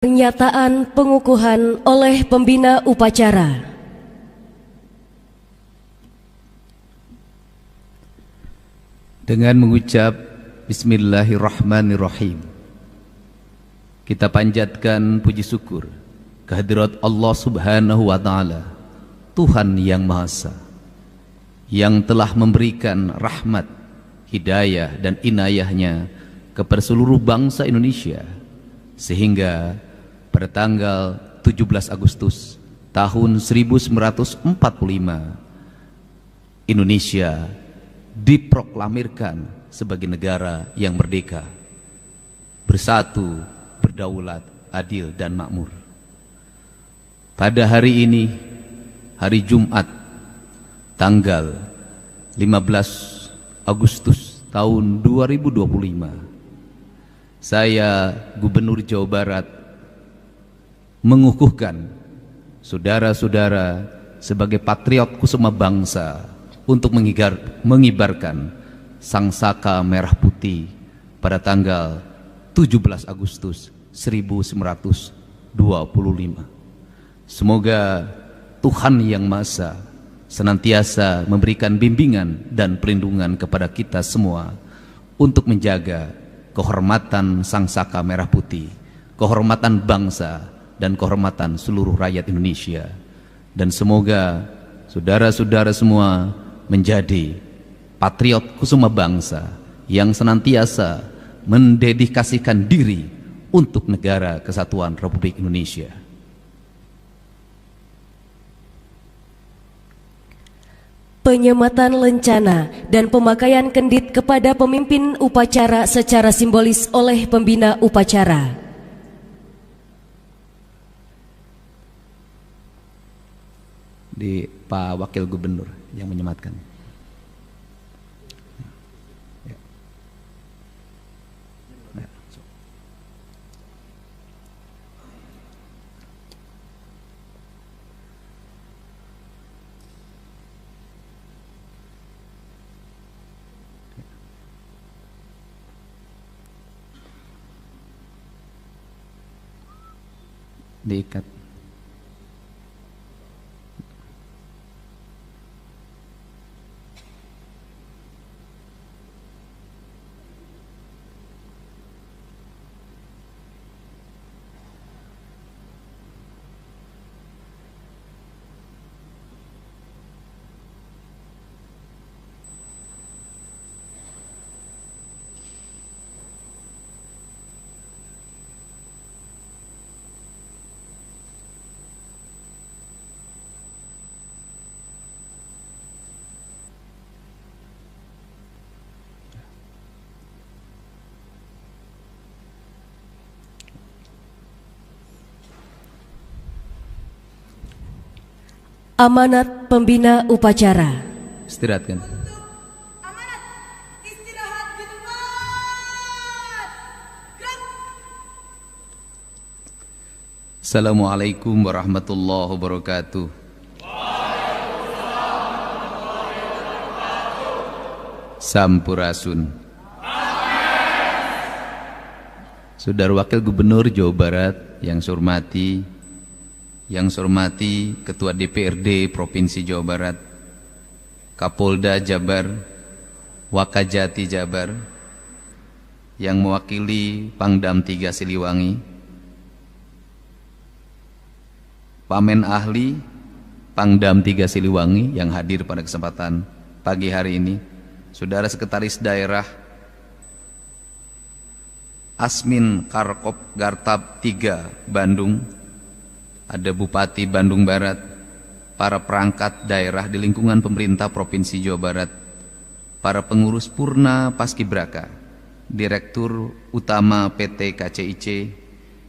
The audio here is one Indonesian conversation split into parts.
Pernyataan pengukuhan oleh pembina upacara. Dengan mengucap Bismillahirrahmanirrahim, kita panjatkan puji syukur kehadirat Allah Subhanahu wa Ta'ala, Tuhan yang Maha Esa, yang telah memberikan rahmat, hidayah dan inayahnya kepada seluruh bangsa Indonesia, sehingga pada tanggal 17 Agustus tahun 1945 Indonesia diproklamirkan sebagai negara yang merdeka, bersatu, berdaulat, adil dan makmur. Pada hari ini, hari Jumat, tanggal 15 Agustus tahun 2025, saya Gubernur Jawa Barat mengukuhkan saudara-saudara sebagai patriot kusuma bangsa untuk mengibarkan sangsaka merah putih pada tanggal 17 Agustus 1925. Semoga Tuhan Yang Maha Esa senantiasa memberikan bimbingan dan perlindungan kepada kita semua untuk menjaga kehormatan sangsaka merah putih, kehormatan bangsa dan kehormatan seluruh rakyat Indonesia. Dan semoga saudara-saudara semua menjadi patriot kusuma bangsa yang senantiasa mendedikasikan diri untuk negara kesatuan Republik Indonesia. Penyematan lencana dan pemakaian kendit kepada pemimpin upacara secara simbolis oleh pembina upacara. Di Pak Wakil Gubernur yang menyematkan. Ya. Ya. Diikat. Amanat pembina upacara. Istirahatkan. Amanat, istirahat di tempat. Gerak. Assalamualaikum warahmatullahi wabarakatuh. Sampurasun. Saudara Wakil Gubernur Jawa Barat yang saya hormati Ketua DPRD Provinsi Jawa Barat, Kapolda Jabar, Wakajati Jabar, yang mewakili Pangdam 3 Siliwangi, Pamen Ahli Pangdam 3 Siliwangi yang hadir pada kesempatan pagi hari ini, Saudara Sekretaris Daerah Asmin Karkop Gartab 3 Bandung, ada Bupati Bandung Barat, para perangkat daerah di lingkungan pemerintah Provinsi Jawa Barat, para pengurus Purna Paskibraka, Direktur Utama PT KCIC,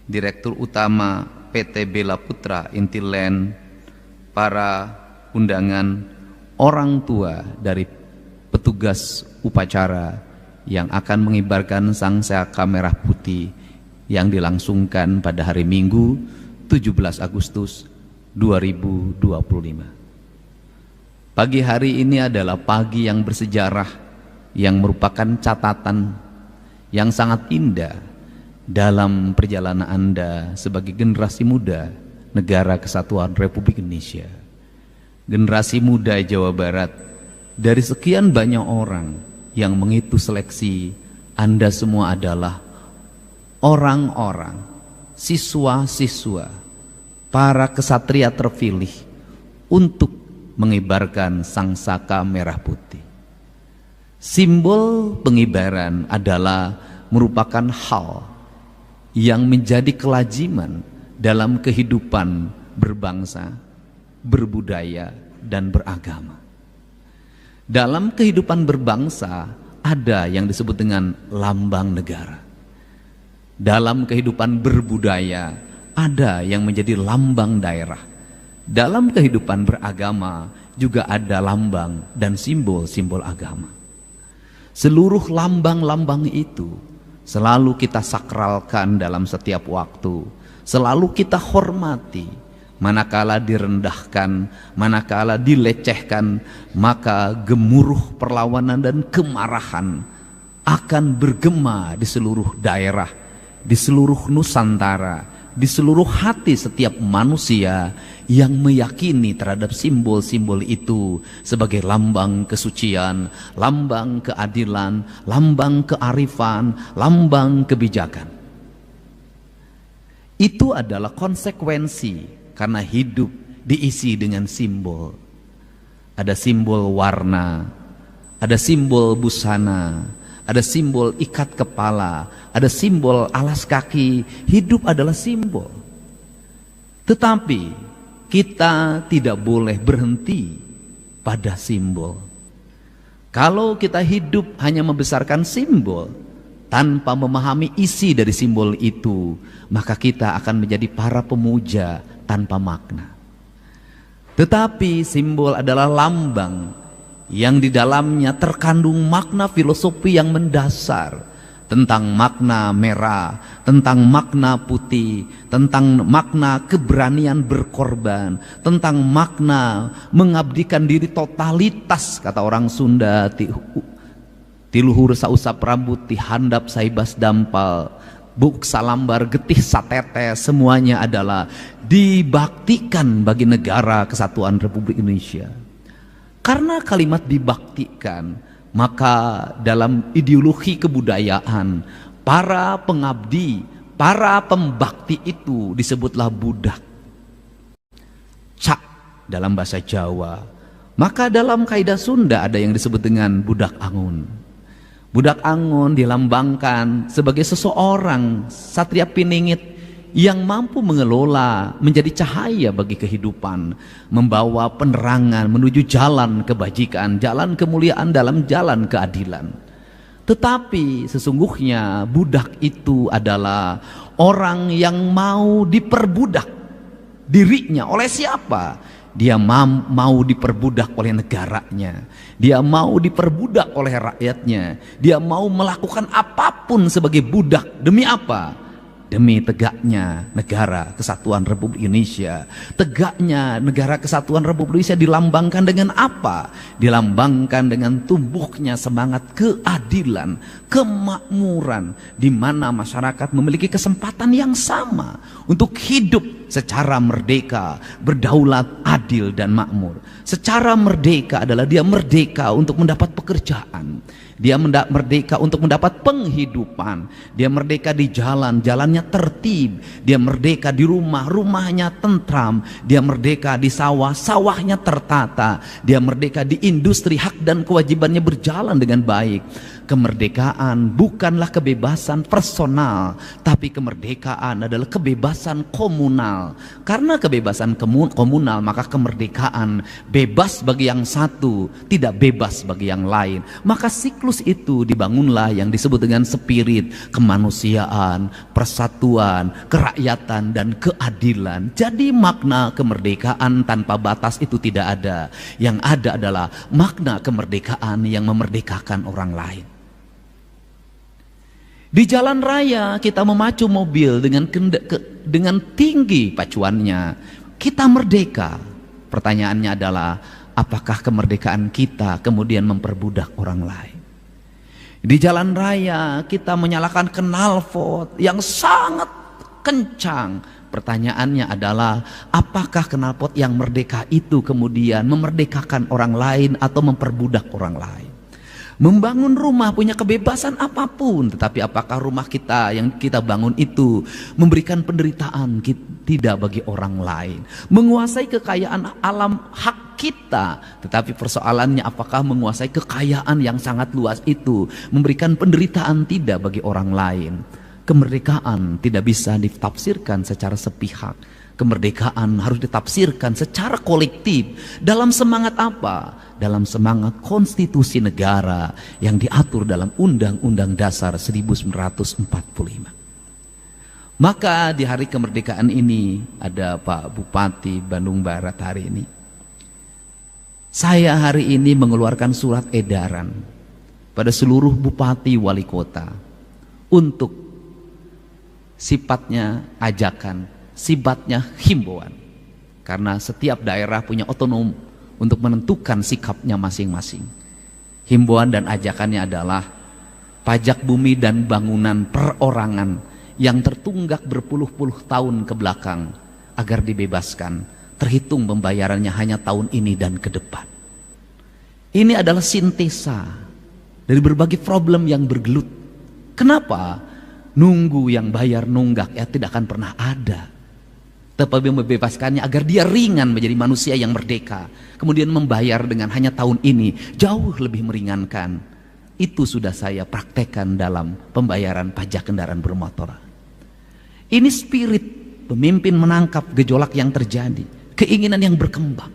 Direktur Utama PT Bela Putra Intiland, para undangan, orang tua dari petugas upacara yang akan mengibarkan sangsaka merah putih yang dilangsungkan pada hari Minggu 17 Agustus 2025. Pagi hari ini adalah pagi yang bersejarah, yang merupakan catatan yang sangat indah dalam perjalanan Anda sebagai generasi muda Negara Kesatuan Republik Indonesia, generasi muda Jawa Barat. Dari sekian banyak orang yang mengikuti seleksi, Anda semua adalah orang-orang, siswa-siswa, para kesatria terpilih untuk mengibarkan sangsaka merah putih. Simbol pengibaran adalah merupakan hal yang menjadi kelaziman dalam kehidupan berbangsa, berbudaya, dan beragama. Dalam kehidupan berbangsa ada yang disebut dengan lambang negara. Dalam kehidupan berbudaya ada yang menjadi lambang daerah. Dalam kehidupan beragama juga ada lambang dan simbol-simbol agama. Seluruh lambang-lambang itu selalu kita sakralkan dalam setiap waktu, selalu kita hormati. Manakala direndahkan, manakala dilecehkan, maka gemuruh perlawanan dan kemarahan akan bergema di seluruh daerah, di seluruh Nusantara, di seluruh hati setiap manusia yang meyakini terhadap simbol-simbol itu sebagai lambang kesucian, lambang keadilan, lambang kearifan, lambang kebijakan. Itu adalah konsekuensi karena hidup diisi dengan simbol. Ada simbol warna, ada simbol busana, ada simbol ikat kepala, ada simbol alas kaki. Hidup adalah simbol. Tetapi kita tidak boleh berhenti pada simbol. Kalau kita hidup hanya membesarkan simbol tanpa memahami isi dari simbol itu, maka kita akan menjadi para pemuja tanpa makna. Tetapi simbol adalah lambang yang di dalamnya terkandung makna filosofi yang mendasar tentang makna merah, tentang makna putih, tentang makna keberanian berkorban, tentang makna mengabdikan diri totalitas, kata orang Sunda, tiluhur sausap rambut, tihandap saibas dampal, buk salambar getih satete, semuanya adalah dibaktikan bagi negara Kesatuan Republik Indonesia. Karena kalimat dibaktikan, maka dalam ideologi kebudayaan, para pengabdi, para pembakti itu disebutlah budak. Cak dalam bahasa Jawa. Maka dalam kaidah Sunda ada yang disebut dengan budak angun. Budak angun dilambangkan sebagai seseorang satria piningit yang mampu mengelola menjadi cahaya bagi kehidupan, membawa penerangan menuju jalan kebajikan, jalan kemuliaan, dalam jalan keadilan. Tetapi sesungguhnya budak itu adalah orang yang mau diperbudak dirinya. Oleh siapa? Dia mau diperbudak oleh negaranya, dia mau diperbudak oleh rakyatnya, dia mau melakukan apapun sebagai budak. Demi apa? Demi tegaknya negara Kesatuan Republik Indonesia. Tegaknya negara Kesatuan Republik Indonesia dilambangkan dengan apa? Dilambangkan dengan tumbuhnya semangat keadilan, kemakmuran, di mana masyarakat memiliki kesempatan yang sama untuk hidup secara merdeka, berdaulat, adil, dan makmur. Secara merdeka adalah dia merdeka untuk mendapat pekerjaan, dia merdeka untuk mendapat penghidupan, dia merdeka di jalan, jalannya tertib, dia merdeka di rumah, rumahnya tentram, dia merdeka di sawah, sawahnya tertata, dia merdeka di industri, hak dan kewajibannya berjalan dengan baik. Kemerdekaan bukanlah kebebasan personal, tapi kemerdekaan adalah kebebasan komunal. Karena kebebasan komunal, maka kemerdekaan bebas bagi yang satu, tidak bebas bagi yang lain. Maka siklus itu dibangunlah yang disebut dengan spirit kemanusiaan, persatuan, kerakyatan, dan keadilan. Jadi makna kemerdekaan tanpa batas itu tidak ada. Yang ada adalah makna kemerdekaan yang memerdekakan orang lain. Di jalan raya kita memacu mobil dengan tinggi pacuannya, kita merdeka. Pertanyaannya adalah, apakah kemerdekaan kita kemudian memperbudak orang lain? Di jalan raya kita menyalakan knalpot yang sangat kencang. Pertanyaannya adalah, apakah knalpot yang merdeka itu kemudian memerdekakan orang lain atau memperbudak orang lain? Membangun rumah punya kebebasan apapun, tetapi apakah rumah kita yang kita bangun itu memberikan penderitaan tidak bagi orang lain? Menguasai kekayaan alam hak kita, tetapi persoalannya apakah menguasai kekayaan yang sangat luas itu memberikan penderitaan tidak bagi orang lain? Kemerdekaan tidak bisa ditafsirkan secara sepihak. Kemerdekaan harus ditafsirkan secara kolektif. Dalam semangat apa? Dalam semangat konstitusi negara yang diatur dalam Undang-Undang Dasar 1945. Maka di hari kemerdekaan ini ada Pak Bupati Bandung Barat hari ini. Saya hari ini mengeluarkan surat edaran pada seluruh bupati wali kota untuk sifatnya ajakan, sifatnya himbauan, karena setiap daerah punya otonom untuk menentukan sikapnya masing-masing. Himbauan dan ajakannya adalah pajak bumi dan bangunan perorangan yang tertunggak berpuluh-puluh tahun ke belakang agar dibebaskan, terhitung pembayarannya hanya tahun ini dan ke depan. Ini adalah sintesa dari berbagai problem yang bergelut. Kenapa? Nunggu yang bayar nunggak ya tidak akan pernah ada. Tetapi membebaskannya agar dia ringan menjadi manusia yang merdeka. Kemudian membayar dengan hanya tahun ini jauh lebih meringankan. Itu sudah saya praktekkan dalam pembayaran pajak kendaraan bermotor. Ini spirit pemimpin menangkap gejolak yang terjadi, keinginan yang berkembang.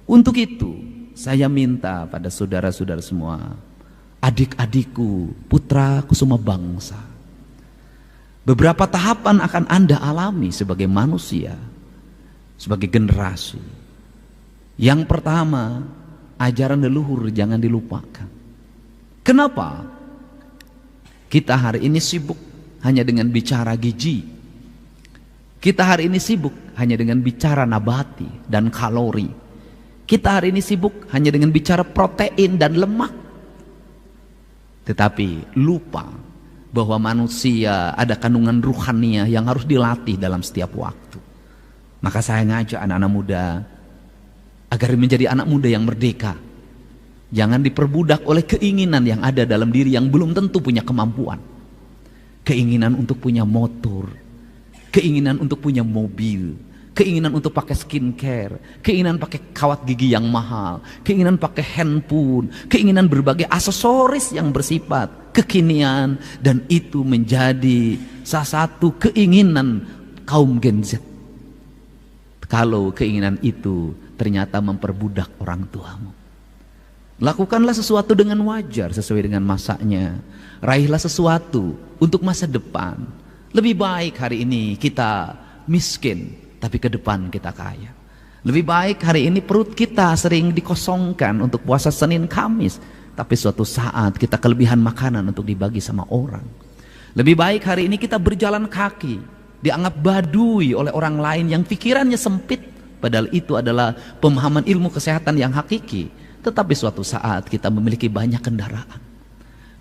Untuk itu saya minta pada saudara-saudara semua, adik-adikku, putraku semua bangsa, beberapa tahapan akan Anda alami sebagai manusia, sebagai generasi. Yang pertama, ajaran leluhur jangan dilupakan. Kenapa? Kita hari ini sibuk hanya dengan bicara gizi. Kita hari ini sibuk hanya dengan bicara nabati dan kalori. Kita hari ini sibuk hanya dengan bicara protein dan lemak. Tetapi lupa bahwa manusia ada kandungan ruhania yang harus dilatih dalam setiap waktu. Maka saya ngajak anak-anak muda agar menjadi anak muda yang merdeka. Jangan diperbudak oleh keinginan yang ada dalam diri yang belum tentu punya kemampuan. Keinginan untuk punya motor, keinginan untuk punya mobil, keinginan untuk pakai skincare, keinginan pakai kawat gigi yang mahal, keinginan pakai handphone, keinginan berbagai aksesoris yang bersifat kekinian, dan itu menjadi salah satu keinginan kaum Gen Z. Kalau keinginan itu ternyata memperbudak orang tuamu, lakukanlah sesuatu dengan wajar sesuai dengan masanya. Raihlah sesuatu untuk masa depan. Lebih baik hari ini kita miskin tapi ke depan kita kaya. Lebih baik hari ini perut kita sering dikosongkan untuk puasa Senin Kamis, tapi suatu saat kita kelebihan makanan untuk dibagi sama orang. Lebih baik hari ini kita berjalan kaki, dianggap badui oleh orang lain yang pikirannya sempit, padahal itu adalah pemahaman ilmu kesehatan yang hakiki. Tetapi suatu saat kita memiliki banyak kendaraan.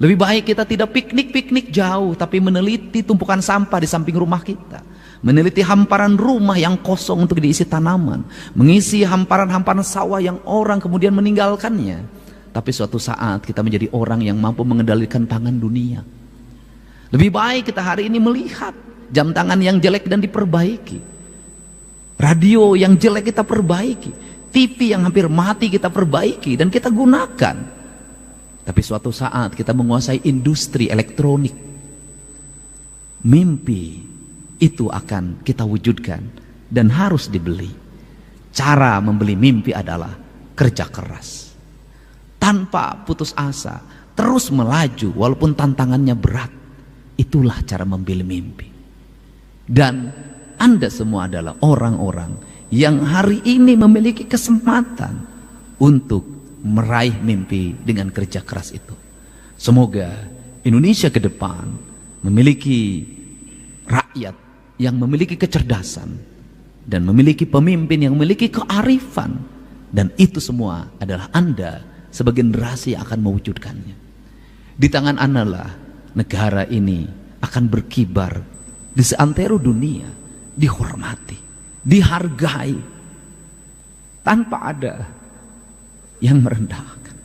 Lebih baik kita tidak piknik-piknik jauh, tapi meneliti tumpukan sampah di samping rumah kita, meneliti hamparan rumah yang kosong untuk diisi tanaman, mengisi hamparan-hamparan sawah yang orang kemudian meninggalkannya. Tapi suatu saat kita menjadi orang yang mampu mengendalikan pangan dunia. Lebih baik kita hari ini melihat jam tangan yang jelek dan diperbaiki, radio yang jelek kita perbaiki, TV yang hampir mati kita perbaiki dan kita gunakan. Tapi suatu saat kita menguasai industri elektronik, mimpi itu akan kita wujudkan dan harus dibeli. Cara membeli mimpi adalah kerja keras, tanpa putus asa, terus melaju walaupun tantangannya berat. Itulah cara membeli mimpi. Dan Anda semua adalah orang-orang yang hari ini memiliki kesempatan untuk meraih mimpi dengan kerja keras itu. Semoga Indonesia ke depan memiliki rakyat yang memiliki kecerdasan dan memiliki pemimpin yang memiliki kearifan, dan itu semua adalah Anda sebagai generasi yang akan mewujudkannya. Di tangan Anda lah negara ini akan berkibar di seantero dunia, dihormati, dihargai, tanpa ada yang merendahkan.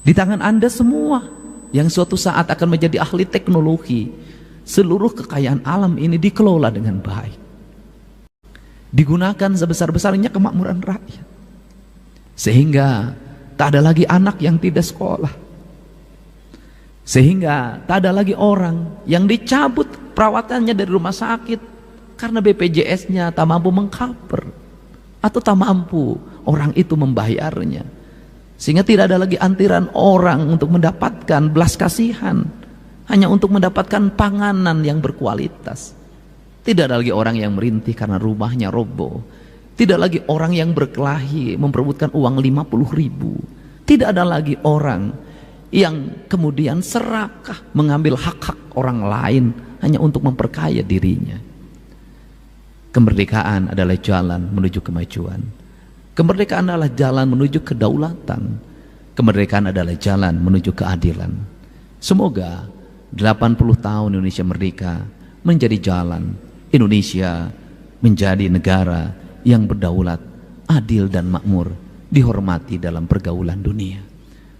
Di tangan Anda semua yang suatu saat akan menjadi ahli teknologi, seluruh kekayaan alam ini dikelola dengan baik, digunakan sebesar-besarnya kemakmuran rakyat, sehingga tak ada lagi anak yang tidak sekolah, sehingga tak ada lagi orang yang dicabut perawatannya dari rumah sakit karena BPJS-nya tak mampu mengcover atau tak mampu orang itu membayarnya, sehingga tidak ada lagi antrian orang untuk mendapatkan belas kasihan hanya untuk mendapatkan panganan yang berkualitas. Tidak ada lagi orang yang merintih karena rumahnya roboh. Tidak lagi orang yang berkelahi memperebutkan uang 50.000. Tidak ada lagi orang yang kemudian serakah mengambil hak-hak orang lain hanya untuk memperkaya dirinya. Kemerdekaan adalah jalan menuju kemajuan. Kemerdekaan adalah jalan menuju kedaulatan. Kemerdekaan adalah jalan menuju keadilan. Semoga 80 tahun Indonesia merdeka menjadi jalan Indonesia menjadi negara yang berdaulat, adil dan makmur, dihormati dalam pergaulan dunia.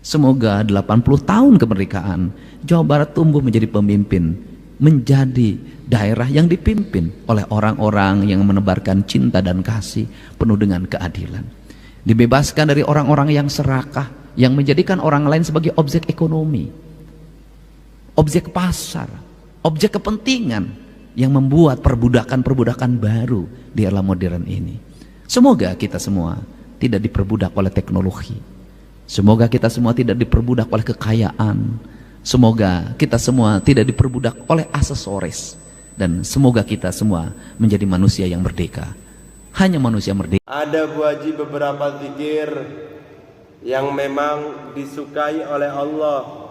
Semoga 80 tahun kemerdekaan Jawa Barat tumbuh menjadi pemimpin, menjadi daerah yang dipimpin oleh orang-orang yang menebarkan cinta dan kasih penuh dengan keadilan. Dibebaskan dari orang-orang yang serakah, yang menjadikan orang lain sebagai objek ekonomi, objek pasar, objek kepentingan, yang membuat perbudakan-perbudakan baru di era modern ini. Semoga kita semua tidak diperbudak oleh teknologi. Semoga kita semua tidak diperbudak oleh kekayaan. Semoga kita semua tidak diperbudak oleh aksesoris. Dan semoga kita semua menjadi manusia yang merdeka. Hanya manusia merdeka. Ada Bu Haji beberapa zikir yang memang disukai oleh Allah.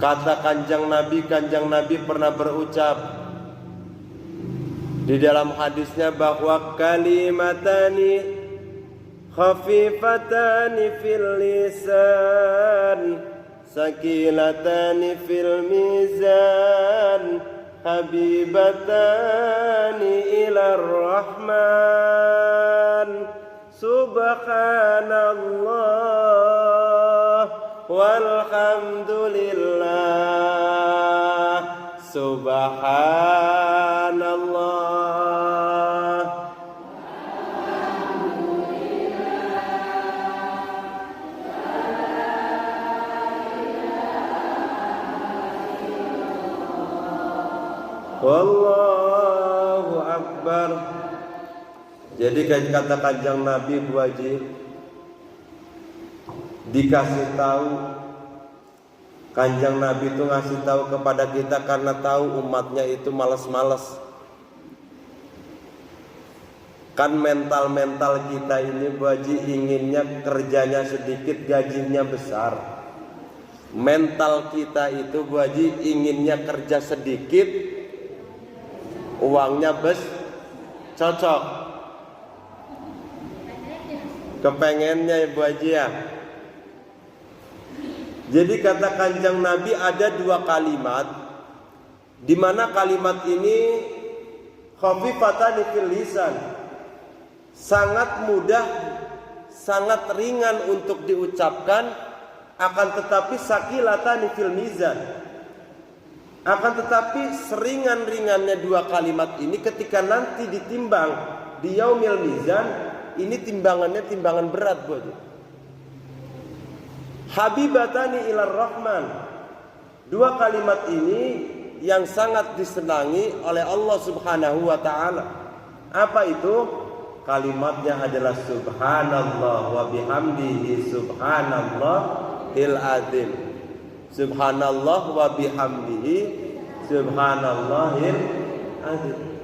Kata Kanjeng Nabi pernah berucap di dalam hadisnya bahwa kalimatani khafifatani fil lisan sakilatani fil mizan habibatani ilar rahman subhanallah walhamdulillah subhanallah wallahu akbar. Jadi kata Kanjeng Nabi Bu Haji, dikasih tahu, Kanjeng Nabi itu ngasih tahu kepada kita karena tahu umatnya itu malas-malas. Kan mental-mental kita ini Bu Haji inginnya kerjanya sedikit, gajinya besar. Mental kita itu Bu Haji inginnya kerja sedikit, uangnya cocok. Kepengennya Bu Haji ya. Jadi kata Kanjeng Nabi ada dua kalimat, di mana kalimat ini khafifatani fil lisan, sangat mudah, sangat ringan untuk diucapkan, akan tetapi sakilatani fil mizan, akan tetapi seringan-ringannya dua kalimat ini ketika nanti ditimbang di yaumil mizan, ini timbangannya timbangan berat Bu Haji. Habibatani ilar rahman, dua kalimat ini yang sangat disenangi oleh Allah Subhanahu wa ta'ala. Apa itu? Kalimatnya adalah subhanallah wa bihamdihi subhanallahil azim. Subhanallah wa bihamdihi subhanallahil azim.